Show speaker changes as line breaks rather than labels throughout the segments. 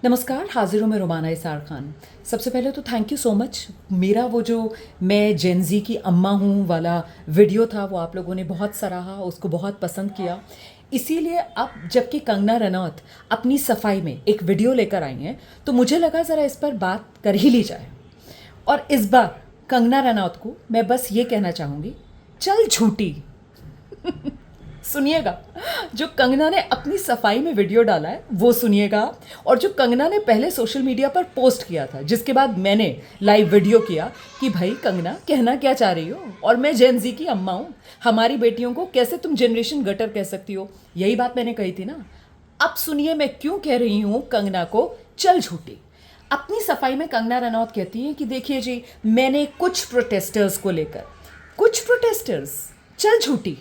नमस्कार, हाजिर हूँ मैं रुमाना इसार खान। सबसे पहले तो थैंक यू सो मच। मेरा वो जो मैं जेन ज़ी की अम्मा हूँ वाला वीडियो था वो आप लोगों ने बहुत सराहा, उसको बहुत पसंद किया। इसीलिए अब जबकि कंगना रनौत अपनी सफाई में एक वीडियो लेकर आई हैं तो मुझे लगा ज़रा इस पर बात कर ही ली जाए। और इस बार कंगना रनौत को मैं बस ये कहना चाहूँगी, चल झूठी। सुनिएगा, जो कंगना ने अपनी सफाई में वीडियो डाला है वो सुनिएगा, और जो कंगना ने पहले सोशल मीडिया पर पोस्ट किया था जिसके बाद मैंने लाइव वीडियो किया कि भाई कंगना कहना क्या चाह रही हो, और मैं जेन ज़ी की अम्मा हूँ, हमारी बेटियों को कैसे तुम जनरेशन गटर कह सकती हो। यही बात मैंने कही थी ना। अब सुनिए मैं क्यों कह रही हूँ कंगना को चल झूठी। अपनी सफाई में कंगना रनौत कहती हैं कि देखिए जी, मैंने कुछ प्रोटेस्टर्स को लेकर, कुछ प्रोटेस्टर्स, चल झूठी।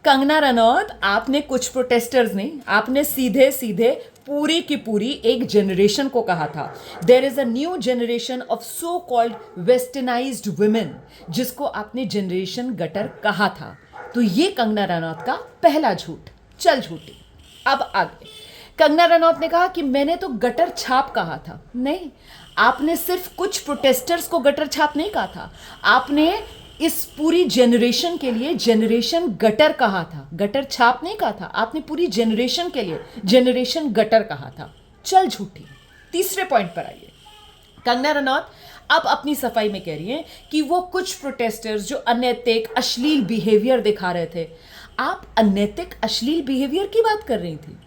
कंगना रनौत, आपने कुछ प्रोटेस्टर्स नहीं, आपने सीधे सीधे पूरी की पूरी एक जनरेशन को कहा था there is a new generation of so called westernized women, जिसको आपने जनरेशन गटर कहा था। तो ये कंगना रनौत का पहला झूठ, चल झूठी। अब आगे कंगना रनौत ने कहा कि मैंने तो गटर छाप कहा था। नहीं, आपने सिर्फ कुछ प्रोटेस्टर्स को गटर छाप नहीं कहा था, आपने इस पूरी जनरेशन के लिए जनरेशन गटर कहा था। गटर छाप नहीं कहा था, आपने पूरी जनरेशन के लिए जनरेशन गटर कहा था। चल झूठी। तीसरे पॉइंट पर आइए। कंगना रनौत अब अपनी सफाई में कह रही हैं कि वो कुछ प्रोटेस्टर्स जो अनैतिक अश्लील बिहेवियर दिखा रहे थे। आप अनैतिक अश्लील बिहेवियर की बात कर रही थी,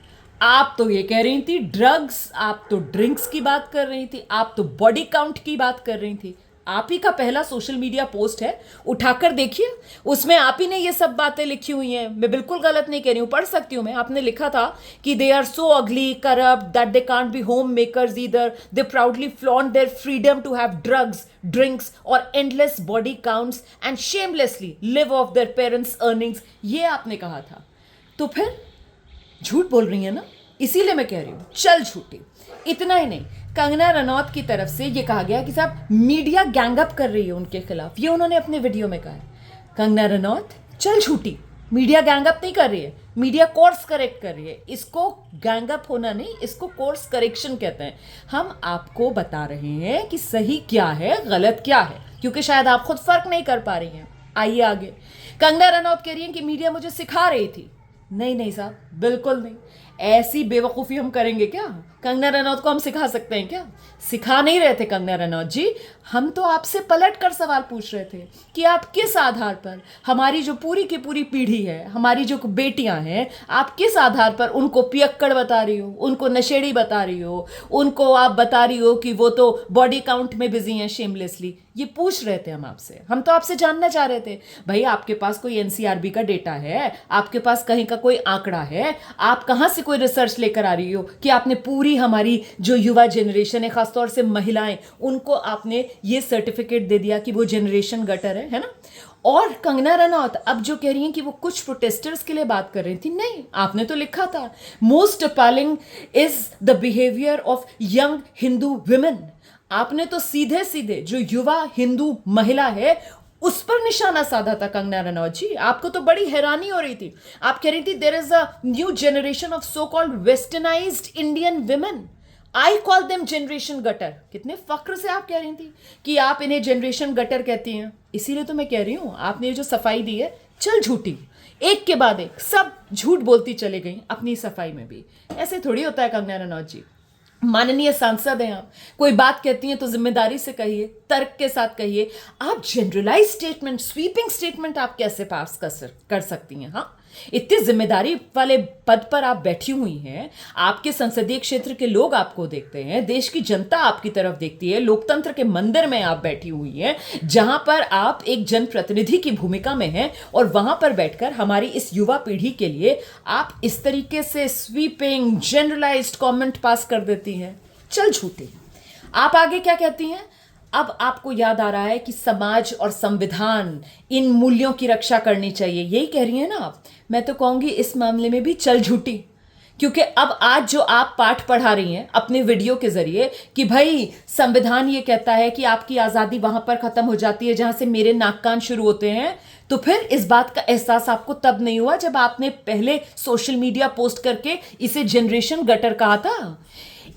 आप तो ये कह रही थी ड्रग्स, आप तो ड्रिंक्स की बात कर रही थी, आप तो बॉडी काउंट की बात कर रही थी। आप ही का पहला सोशल मीडिया पोस्ट है, उठाकर देखिए, उसमें आप ही ने ये सब बातें लिखी हुई हैं। मैं बिल्कुल गलत नहीं कह रही हूँ, पढ़ सकती हूँ मैं। आपने लिखा था कि दे are so ugly, corrupt, that they can't be home makers either, they proudly flaunt their freedom to have drugs, drinks और endless body counts and shamelessly live off their parents' earnings. ये आपने कहा था, तो फिर झूठ बोल रही है ना, इसीलिए मैं कह रही हूँ चल झूठी। इतना ही नहीं, कंगना रनौत की तरफ से ये कहा गया कि साहब मीडिया गैंगअप कर रही है उनके खिलाफ, ये उन्होंने अपने वीडियो में कहा है। कंगना रनौत चल झूठी, मीडिया गैंगअप नहीं कर रही है, मीडिया कोर्स करेक्ट कर रही है। इसको गैंगअप होना नहीं, इसको कोर्स करेक्शन कहते हैं। हम आपको बता रहे हैं कि सही क्या है गलत क्या है, क्योंकि शायद आप खुद फर्क नहीं कर पा रही हैं। आइए आगे। कंगना रनौत कह रही है कि मीडिया मुझे सिखा रही थी। नहीं नहीं साहब, बिल्कुल नहीं। ऐसी बेवकूफ़ी हम करेंगे क्या? कंगना रनौत को हम सिखा सकते हैं क्या? सिखा नहीं रहे थे कंगना रनौत जी, हम तो आपसे पलट कर सवाल पूछ रहे थे कि आप किस आधार पर हमारी जो पूरी की पूरी पीढ़ी है, हमारी जो बेटियां हैं, आप किस आधार पर उनको पियक्कड़ बता रही हो, उनको नशेड़ी बता रही हो, उनको आप बता रही हो कि वो तो बॉडी काउंट में बिजी हैं शेमलेसली। ये पूछ रहे थे हम आपसे, हम तो आपसे जानना चाह रहे थे भाई, आपके पास कोई एनसीआरबी का डेटा है, आपके पास कहीं का कोई आंकड़ा है, आप कहाँ से कोई रिसर्च लेकर आ रही हो कि आपने पूरी हमारी जो युवा जनरेशन है, खासतौर से महिलाएं, उनको आपने ये सर्टिफिकेट दे दिया कि वो जनरेशन गटर है ना? और कंगना रनौत अब जो कह रही हैं कि वो कुछ प्रोटेस्टर्स के लिए बात कर रही थी, नहीं, आपने तो लिखा था most appalling is the behaviour of young Hindu women. आपने तो सीधे सीधे जो युवा हिंदू महिला है उस पर निशाना साधा था कंगना रनौत जी। आपको तो बड़ी हैरानी हो रही थी, आप कह रही थी there is a new generation of so called westernized Indian women, I call them generation gutter. कितने फक्र से आप कह रही थी कि आप इन्हें जनरेशन गटर कहती हैं। इसीलिए तो मैं कह रही हूं आपने जो सफाई दी है चल झूठी, एक के बाद एक सब झूठ बोलती चले गई अपनी सफाई में भी। ऐसे थोड़ी होता है कंगना रनौत जी। माननीय सांसद हैं आप, कोई बात कहती हैं तो जिम्मेदारी से कहिए, तर्क के साथ कहिए। आप जनरलाइज स्टेटमेंट, स्वीपिंग स्टेटमेंट आप कैसे पास कर सकती हैं? हाँ, इतने जिम्मेदारी वाले पद पर आप बैठी हुई हैं, आपके संसदीय क्षेत्र के लोग आपको देखते हैं, देश की जनता आपकी तरफ देखती है, लोकतंत्र के मंदिर में आप बैठी हुई हैं जहां पर आप एक जनप्रतिनिधि की भूमिका में हैं, और वहां पर बैठकर हमारी इस युवा पीढ़ी के लिए आप इस तरीके से स्वीपिंग जनरलाइज्ड कमेंट पास कर देती हैं। चल झूठी। आप आगे क्या कहती हैं? अब आपको याद आ रहा है कि समाज और संविधान, इन मूल्यों की रक्षा करनी चाहिए, यही कह रही हैं ना आप। मैं तो कहूंगी इस मामले में भी चल झूठी, क्योंकि अब आज जो आप पाठ पढ़ा रही हैं अपने वीडियो के जरिए कि भाई संविधान ये कहता है कि आपकी आज़ादी वहां पर खत्म हो जाती है जहां से मेरे नाक कान शुरू होते हैं, तो फिर इस बात का एहसास आपको तब नहीं हुआ जब आपने पहले सोशल मीडिया पोस्ट करके इसे जनरेशन गटर कहा था।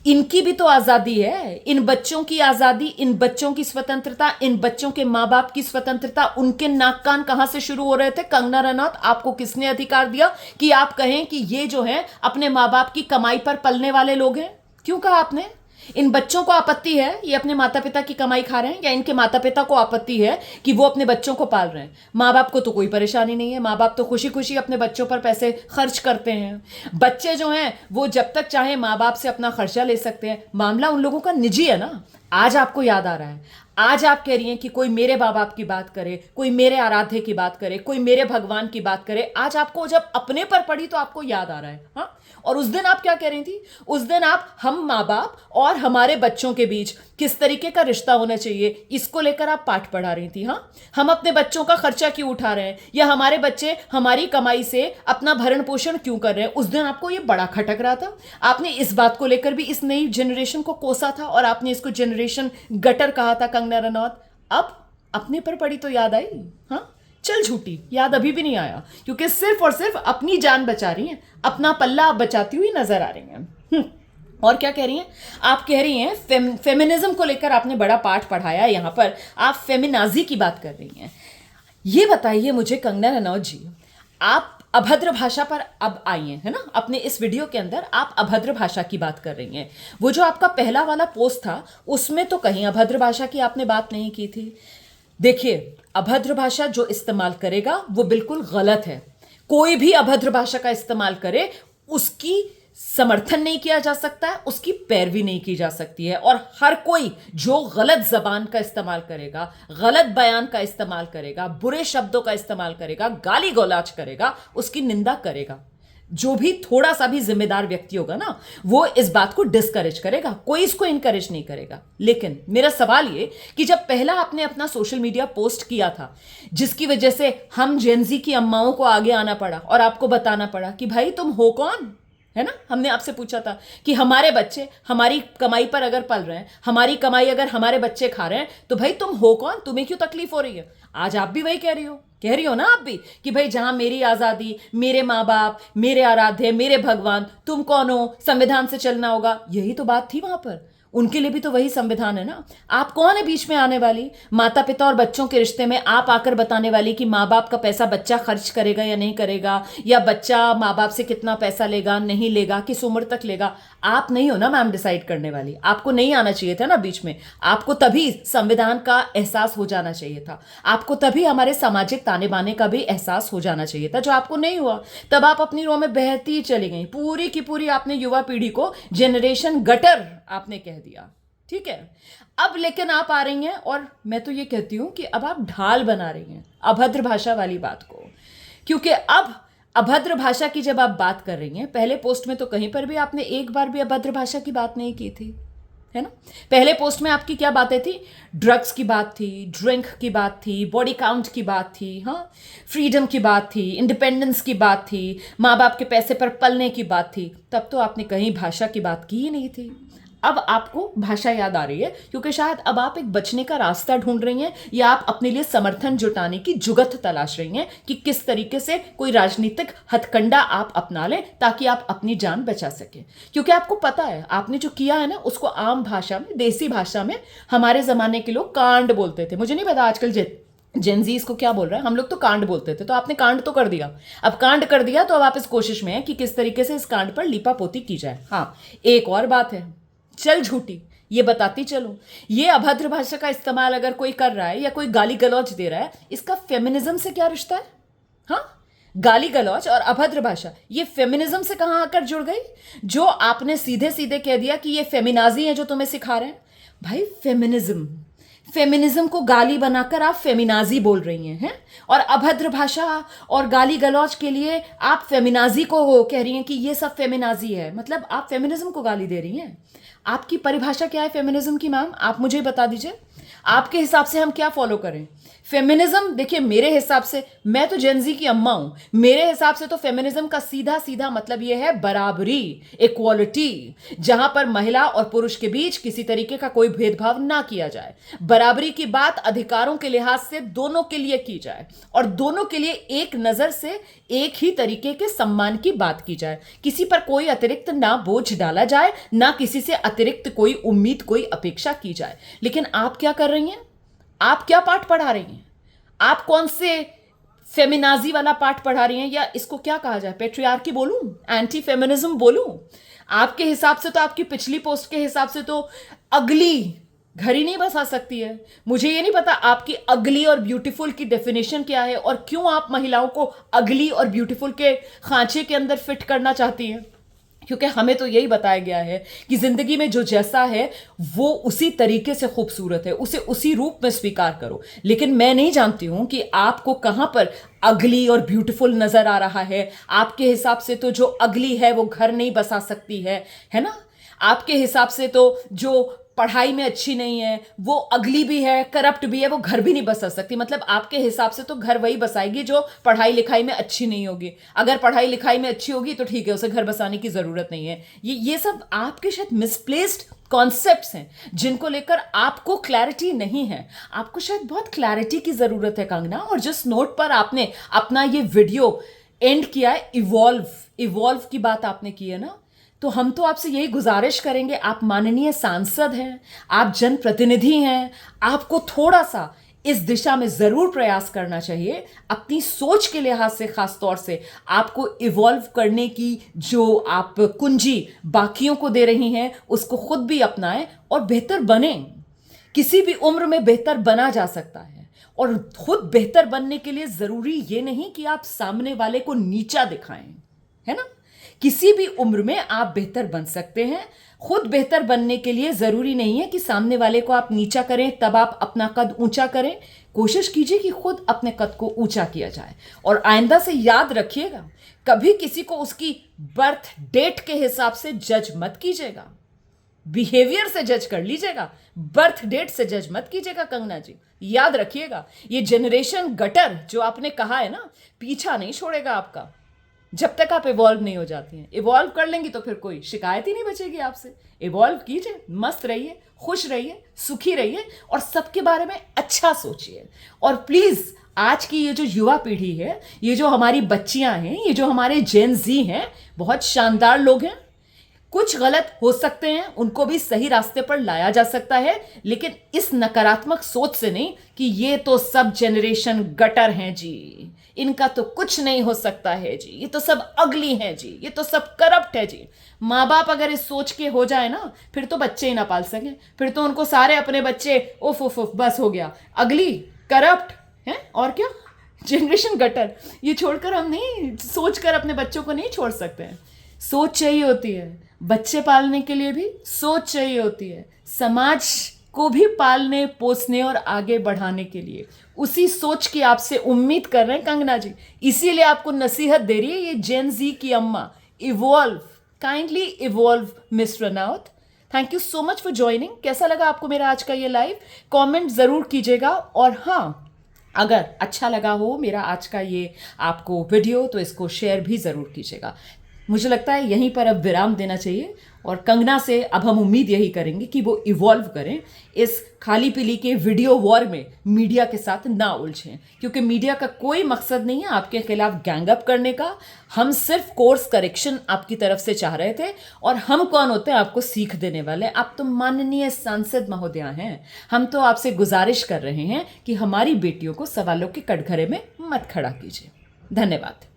इनकी भी तो आजादी है, इन बच्चों की आजादी, इन बच्चों की स्वतंत्रता, इन बच्चों के माँ बाप की स्वतंत्रता। उनके नाक कान कहां से शुरू हो रहे थे? कंगना रनौत, आपको किसने अधिकार दिया कि आप कहें कि ये जो है अपने माँ बाप की कमाई पर पलने वाले लोग हैं? क्यों कहा आपने? इन बच्चों को आपत्ति है ये अपने माता पिता की कमाई खा रहे हैं, या इनके माता पिता को आपत्ति है कि वो अपने बच्चों को पाल रहे हैं? माँ बाप को तो कोई परेशानी नहीं है, माँ बाप तो खुशी खुशी अपने बच्चों पर पैसे खर्च करते हैं। बच्चे जो हैं वो जब तक चाहे माँ बाप से अपना खर्चा ले सकते हैं, मामला उन लोगों का निजी है ना। आज आपको याद आ रहा है, आज आप कह रही हैं कि कोई मेरे माँ बाप की बात करे, कोई मेरे आराध्य की बात करे, कोई मेरे भगवान की बात करे। आज आपको जब अपने पर पड़ी तो आपको याद आ रहा है। हाँ, और उस दिन आप क्या कह रही थी? उस दिन आप हम माँ बाप और हमारे बच्चों के बीच किस तरीके का रिश्ता होना चाहिए, इसको लेकर आप पाठ पढ़ा रही थी। हाँ, हम अपने बच्चों का खर्चा क्यों उठा रहे हैं, या हमारे बच्चे हमारी कमाई से अपना भरण पोषण क्यों कर रहे हैं? उस दिन आपको ये बड़ा खटक रहा था। आपने इस बात को लेकर भी इस नई जनरेशन को कोसा था और आपने इसको जनरेशन गटर कहा था, कंगना रनौत। अब अपने पर पड़ी तो याद आई? हाँ, चल झूठी, याद अभी भी नहीं आया, क्योंकि सिर्फ और सिर्फ अपनी जान बचा रही हैं, अपना पल्ला आप बचाती हुई नजर आ रही हैं। और क्या कह रही हैं? आप कह रही हैं फेमिनिज्म को लेकर आपने बड़ा पाठ पढ़ाया, यहां पर आप फेमिनाजी की बात कर रही हैं। ये बताइए मुझे कंगना रनौत जी, आप अभद्र भाषा पर अब आई हैं, है ना? अपने इस वीडियो के अंदर आप अभद्र भाषा की बात कर रही हैं। वो जो आपका पहला वाला पोस्ट था उसमें तो कहीं अभद्र भाषा की आपने बात नहीं की थी। देखिए, अभद्र भाषा जो इस्तेमाल करेगा वो बिल्कुल गलत है। कोई भी अभद्र भाषा का इस्तेमाल करे उसकी समर्थन नहीं किया जा सकता है, उसकी पैरवी नहीं की जा सकती है। और हर कोई जो गलत जबान का इस्तेमाल करेगा, गलत बयान का इस्तेमाल करेगा, बुरे शब्दों का इस्तेमाल करेगा, गाली गलौज करेगा, उसकी निंदा करेगा। जो भी थोड़ा सा भी जिम्मेदार व्यक्ति होगा ना, वो इस बात को डिस्करेज करेगा, कोई इसको इनकरेज नहीं करेगा। लेकिन मेरा सवाल ये कि जब पहला आपने अपना सोशल मीडिया पोस्ट किया था, जिसकी वजह से हम जेनजी की अम्माओं को आगे आना पड़ा और आपको बताना पड़ा कि भाई तुम हो कौन, है ना? हमने आपसे पूछा था कि हमारे बच्चे हमारी कमाई पर अगर पल रहे हैं, हमारी कमाई अगर हमारे बच्चे खा रहे हैं, तो भाई तुम हो कौन, तुम्हें क्यों तकलीफ हो रही है? आज आप भी वही कह रही हो ना आप भी, कि भाई जहां मेरी आजादी, मेरे माँ बाप, मेरे आराध्य, मेरे भगवान, तुम कौन हो, संविधान से चलना होगा। यही तो बात थी वहां पर। उनके लिए भी तो वही संविधान है ना। आप कौन है बीच में आने वाली? माता पिता और बच्चों के रिश्ते में आप आकर बताने वाली कि माँ बाप का पैसा बच्चा खर्च करेगा या नहीं करेगा, या बच्चा माँ बाप से कितना पैसा लेगा, नहीं लेगा, किस उम्र तक लेगा। आप नहीं हो ना मैम डिसाइड करने वाली। आपको नहीं आना चाहिए था ना बीच में। आपको तभी संविधान का एहसास हो जाना चाहिए था, आपको तभी हमारे सामाजिक ताने बाने का भी एहसास हो जाना चाहिए था, जो आपको नहीं हुआ। तब आप अपनी रो में बहती चली गई। पूरी की पूरी आपने युवा पीढ़ी को जनरेशन गटर आपने कह दिया। ठीक है, अब लेकिन आप आ रही हैं और मैं तो ये कहती हूं कि अब आप ढाल बना रही हैं अभद्र भाषा वाली बात को। क्योंकि अब अभद्र भाषा की जब आप बात कर रही हैं, पहले पोस्ट में तो कहीं पर भी आपने एक बार भी अभद्र भाषा की बात नहीं की थी, है ना? पहले पोस्ट में आपकी क्या बातें थी? ड्रग्स की बात थी, ड्रिंक की बात थी, बॉडी काउंट की बात थी, हाँ, फ्रीडम की बात थी, इंडिपेंडेंस की बात थी, माँ बाप के पैसे पर पलने की बात थी। तब तो आपने कहीं भाषा की बात की ही नहीं थी। अब आपको भाषा याद आ रही है क्योंकि शायद अब आप एक बचने का रास्ता ढूंढ रही हैं, या आप अपने लिए समर्थन जुटाने की जुगत तलाश रही हैं कि किस तरीके से कोई राजनीतिक हथकंडा आप अपना लें ताकि आप अपनी जान बचा सकें। क्योंकि आपको पता है आपने जो किया है ना, उसको आम भाषा में, देसी भाषा में हमारे जमाने के लोग कांड बोलते थे। मुझे नहीं पता आजकल जेनजी इसको क्या बोल रहा है, हम लोग तो कांड बोलते थे। तो आपने कांड तो कर दिया, अब कांड कर दिया तो अब आप इस कोशिश में हैं कि किस तरीके से इस कांड पर लीपापोती की जाए। हाँ, एक और बात है, चल झूठी, ये बताती चलूं, ये अभद्र भाषा का इस्तेमाल अगर कोई कर रहा है या कोई गाली गलौज दे रहा है, इसका फेमिनिज्म से क्या रिश्ता है? हाँ, गाली गलौज और अभद्र भाषा ये फेमिनिज्म से कहां आकर जुड़ गई? जो आपने सीधे सीधे कह दिया कि ये फेमिनाजी है जो तुम्हें सिखा रहे हैं। भाई फेमिनिज्म को गाली बनाकर आप फेमिनाजी बोल रही हैं, और अभद्र भाषा और गाली गलौज के लिए आप फेमिनाजी को कह रही हैं कि ये सब फेमिनाजी है। मतलब आप फेमिनिज्म को गाली दे रही हैं। आपकी परिभाषा क्या है फेमिनिज्म की मैम? आप मुझे बता दीजिए, आपके हिसाब से हम क्या फॉलो करें? फेमिनिज्म, देखिए मेरे हिसाब से, मैं तो जेनजी की अम्मा हूं, मेरे हिसाब से तो फेमिनिज्म का सीधा सीधा मतलब यह है बराबरी, इक्वालिटी, जहां पर महिला और पुरुष के बीच किसी तरीके का कोई भेदभाव ना किया जाए, बराबरी की बात अधिकारों के लिहाज से दोनों के लिए की जाए और दोनों के लिए एक नजर से एक ही तरीके के सम्मान की बात की जाए। किसी पर कोई अतिरिक्त ना बोझ डाला जाए, ना किसी से अतिरिक्त कोई उम्मीद, कोई अपेक्षा की जाए। लेकिन आप क्या कर रही हैं? आप क्या पाठ पढ़ा रही हैं? आप कौन से फेमिनाजी वाला पाठ पढ़ा रही हैं, या इसको क्या कहा जाए, पेट्रियार्की बोलूं, एंटी फेमिनिज्म बोलूं? आपके हिसाब से तो, आपकी पिछली पोस्ट के हिसाब से तो अगली घर ही नहीं बसा सकती है। मुझे ये नहीं पता आपकी अगली और ब्यूटीफुल की डेफिनेशन क्या है, और क्यों आप महिलाओं को अगली और ब्यूटीफुल के खांचे के अंदर फिट करना चाहती हैं। क्योंकि हमें तो यही बताया गया है कि जिंदगी में जो जैसा है वो उसी तरीके से खूबसूरत है, उसे उसी रूप में स्वीकार करो। लेकिन मैं नहीं जानती हूं कि आपको कहां पर अगली और ब्यूटीफुल नजर आ रहा है। आपके हिसाब से तो जो अगली है वो घर नहीं बसा सकती है ना? आपके हिसाब से तो जो पढ़ाई में अच्छी नहीं है वो अगली भी है, करप्ट भी है, वो घर भी नहीं बसा सकती। मतलब आपके हिसाब से तो घर वही बसाएगी जो पढ़ाई लिखाई में अच्छी नहीं होगी। अगर पढ़ाई लिखाई में अच्छी होगी तो ठीक है, उसे घर बसाने की जरूरत नहीं है। ये सब आपके शायद मिसप्लेस्ड कॉन्सेप्ट्स हैं जिनको लेकर आपको क्लैरिटी नहीं है। आपको शायद बहुत क्लैरिटी की जरूरत है कंगना। और जिस नोट पर आपने अपना ये वीडियो एंड किया है, इवॉल्व की बात आपने की है ना, तो हम तो आपसे यही गुजारिश करेंगे, आप माननीय सांसद हैं, आप जनप्रतिनिधि हैं, आपको थोड़ा सा इस दिशा में जरूर प्रयास करना चाहिए। अपनी सोच के लिहाज से खास तौर से आपको इवॉल्व करने की जो आप कुंजी बाकियों को दे रही हैं उसको खुद भी अपनाएं और बेहतर बने। किसी भी उम्र में बेहतर बना जा सकता है, और खुद बेहतर बनने के लिए जरूरी ये नहीं कि आप सामने वाले को नीचा दिखाएं, है ना? किसी भी उम्र में आप बेहतर बन सकते हैं। खुद बेहतर बनने के लिए जरूरी नहीं है कि सामने वाले को आप नीचा करें तब आप अपना कद ऊंचा करें। कोशिश कीजिए कि खुद अपने कद को ऊंचा किया जाए। और आइंदा से याद रखिएगा, कभी किसी को उसकी बर्थ डेट के हिसाब से जज मत कीजिएगा। बिहेवियर से जज कर लीजिएगा, बर्थ डेट से जज मत कीजिएगा कंगना जी। याद रखिएगा, ये जनरेशन गटर जो आपने कहा है ना, पीछा नहीं छोड़ेगा आपका जब तक आप इवॉल्व नहीं हो जाती हैं। इवॉल्व कर लेंगी तो फिर कोई शिकायत ही नहीं बचेगी आपसे। इवॉल्व कीजिए, मस्त रहिए, खुश रहिए, सुखी रहिए और सबके बारे में अच्छा सोचिए। और प्लीज आज की ये जो युवा पीढ़ी है, ये जो हमारी बच्चियां हैं, ये जो हमारे जेन जी हैं, बहुत शानदार लोग हैं। कुछ गलत हो सकते हैं, उनको भी सही रास्ते पर लाया जा सकता है, लेकिन इस नकारात्मक सोच से नहीं कि ये तो सब जनरेशन गटर हैं जी, इनका तो कुछ नहीं हो सकता है जी, ये तो सब अगली हैं जी, ये तो सब करप्ट है जी। माँ बाप अगर इस सोच के हो जाए ना, फिर तो बच्चे ही ना पाल सकें। फिर तो उनको सारे अपने बच्चे उफ उफ उफ बस हो गया, अगली, करप्ट है और क्या, जनरेशन गटर। ये छोड़कर हम नहीं, सोचकर अपने बच्चों को नहीं छोड़ सकते हैं। सोच चाहिए होती है, बच्चे पालने के लिए भी सोच चाहिए होती है, समाज को भी पालने पोसने और आगे बढ़ाने के लिए उसी सोच की आपसे उम्मीद कर रहे हैं कंगना जी। इसीलिए आपको नसीहत दे रही है ये जेन जी की अम्मा। Evolve, kindly evolve miss Ranaut. Thank you so much for joining. कैसा लगा आपको मेरा आज का ये लाइव? कमेंट जरूर कीजिएगा। और हाँ, अगर अच्छा लगा हो मेरा आज का ये आपको वीडियो तो इसको शेयर भी ज़रूर कीजिएगा। मुझे लगता है यहीं पर अब विराम देना चाहिए और कंगना से अब हम उम्मीद यही करेंगे कि वो इवॉल्व करें, इस खाली पीली के वीडियो वॉर में मीडिया के साथ ना उलझें, क्योंकि मीडिया का कोई मकसद नहीं है आपके खिलाफ गैंग अप करने का। हम सिर्फ कोर्स करेक्शन आपकी तरफ से चाह रहे थे, और हम कौन होते हैं आपको सीख देने वाले? आप तो माननीय सांसद महोदया हैं। हम तो आपसे गुजारिश कर रहे हैं कि हमारी बेटियों को सवालों के कटघरे में मत खड़ा कीजिए। धन्यवाद।